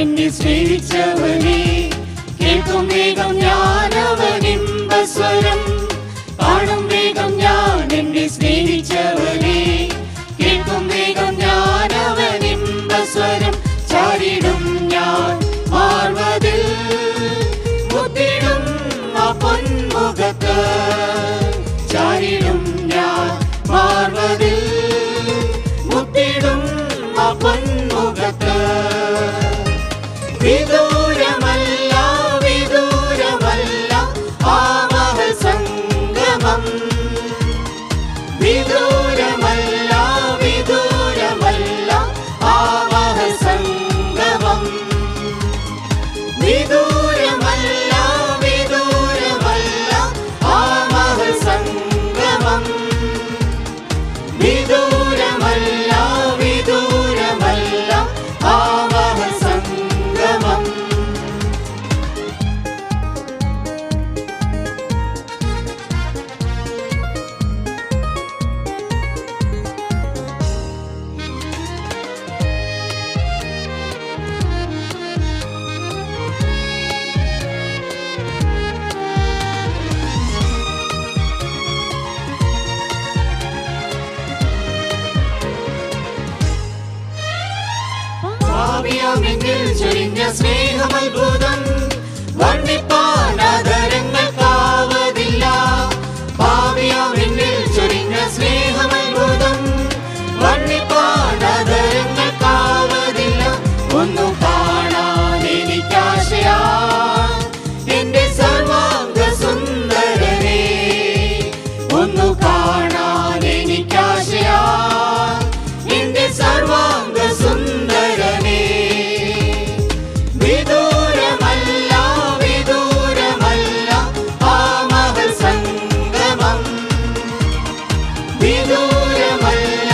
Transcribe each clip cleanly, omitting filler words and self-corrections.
എന്നെ സ്നേഹിച്ചവനെ കേൾക്കും വേഗം ഞാൻ അവനിമ്പസ്വരം. കാണും വേഗം ഞാൻ എന്നെ സ്നേഹിച്ചവനെ കേൾക്കും വേഗം ഞാൻ അവനിമ്പസ്വരം. ചാരിടും ഞാൻ മാർവതിൽ മുത്തിടും ആ പൊന്മുഖത്ത്. ചാരിടും ഞാൻ മാർവതിൽ മുത്തിടും ആ പൊന്മുഖത്ത്. വിദൂരമല്ല വിദൂരമല്ല ആ മഹത്സംഗമം. വിദൂരമല്ല വിദൂരമല്ല ആ മഹത്സംഗമം. വിദൂരമല്ല വിദൂരമല്ല ആ മഹത്സംഗമം. വിദൂരമല്ല വിദൂരമല്ല ആ മഹത്സംഗമം. പാപിയാമെങ്കിൽ ചൊരിഞ്ഞ സ്നേഹമത്ഭുതം വർണ്ണിപ്പാൻ ആദരങ്ങൾക്കാവതില്ല. പാപിയാമെങ്കിൽ ചൊരിഞ്ഞ സ്നേഹമത്ഭുതം വർണ്ണിപ്പാൻ ആദരങ്ങൾക്കാവതില്ല. ഒന്നു കാണാൻ എനിക്കാശയാ എന്റെ സർവാംഗ സുന്ദരനെ. ഒന്നു കാണാൻ എനിക്കാശയാ എന്റെ സർവാംഗ സുന്ദരനെ. വിദൂരമല്ല വിദൂരമല്ല ആ മഹത്സംഗമം. വിദൂരമല്ല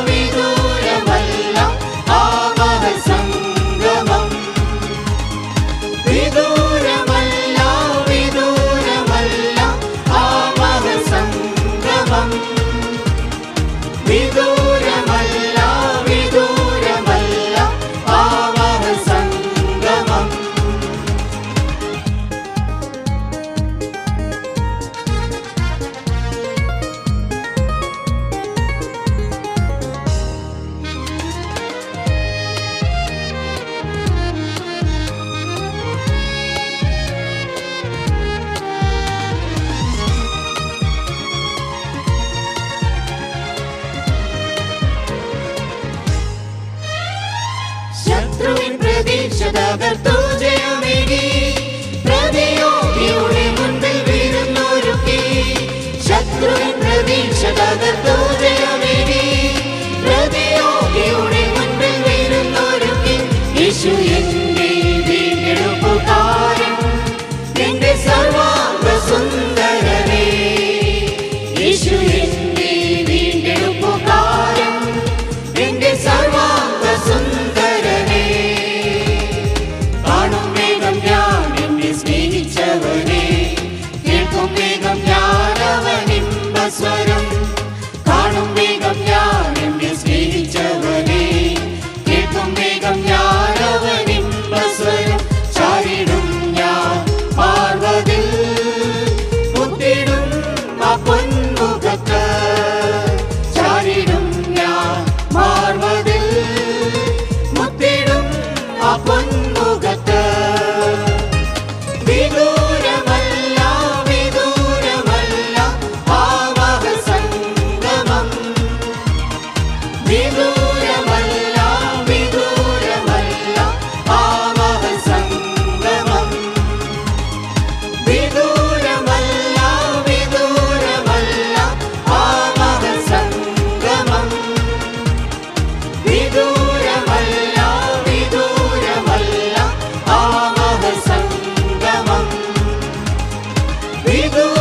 വിദൂരമല്ല ആ മഹത്സംഗമം. വിദൂരമല്ല വിദൂരമല്ല ആ മഹത്സംഗമം. വിദൂരമല്ല വിദൂരമല്ല ആ മഹത്സംഗമം. ശത്രുവിൻ പ്രതീക്ഷ തകർത്തു ജയമേകി. പ്രതിയോഗിയുടെ മുൻപിൽ വീഴുന്നൊരുക്കി. ശത്രുവിൻ പ്രതീക്ഷ തകർത്തു ജയമേകി. പ്രതിയോഗിയുടെ മുൻപിൽ വീഴുന്നൊരുക്കി. യേശു എന്റെ വീണ്ടെടുപ്പുകാരൻ എന്റെ സർവാംഗ സുന്ദരനെ. യേശു എന്റെ വീണ്ടെടുപ്പുകാരൻ എന്റെ സർവാംഗ സുന്ദരനെ. കാണും വേഗം ഞാൻ എന്നെ സ്നേഹിച്ചവനെ കേൾക്കും വേഗം ഞാൻ അവനിമ്പസ്വരം. കാണും വേഗം ഞാൻ എന്നെ സ്നേഹിച്ചവനെ കേൾക്കും വേഗം ഞാൻ അവനിമ്പസ്വരം. ചാരിടും ഞാൻ മാർവതിൽ മുത്തിടും ആ പൊന്മുഖത്ത്. ചാരിടും ഞാൻ മാർവതിൽ മുത്തിടും ആ പൊന്മുഖത്ത്. വിദൂരമല്ല വിദൂരമല്ല ആ മഹത്സംഗമം. വിദൂരമല്ല വിദൂരമല്ല ആ മഹത്സംഗമം. വിദൂരമല്ല വിദൂരമല്ല ആ മഹത്സംഗമം. വിദൂരമല്ല വിദൂരമല്ല ആ മഹത്സംഗമം. വിദൂര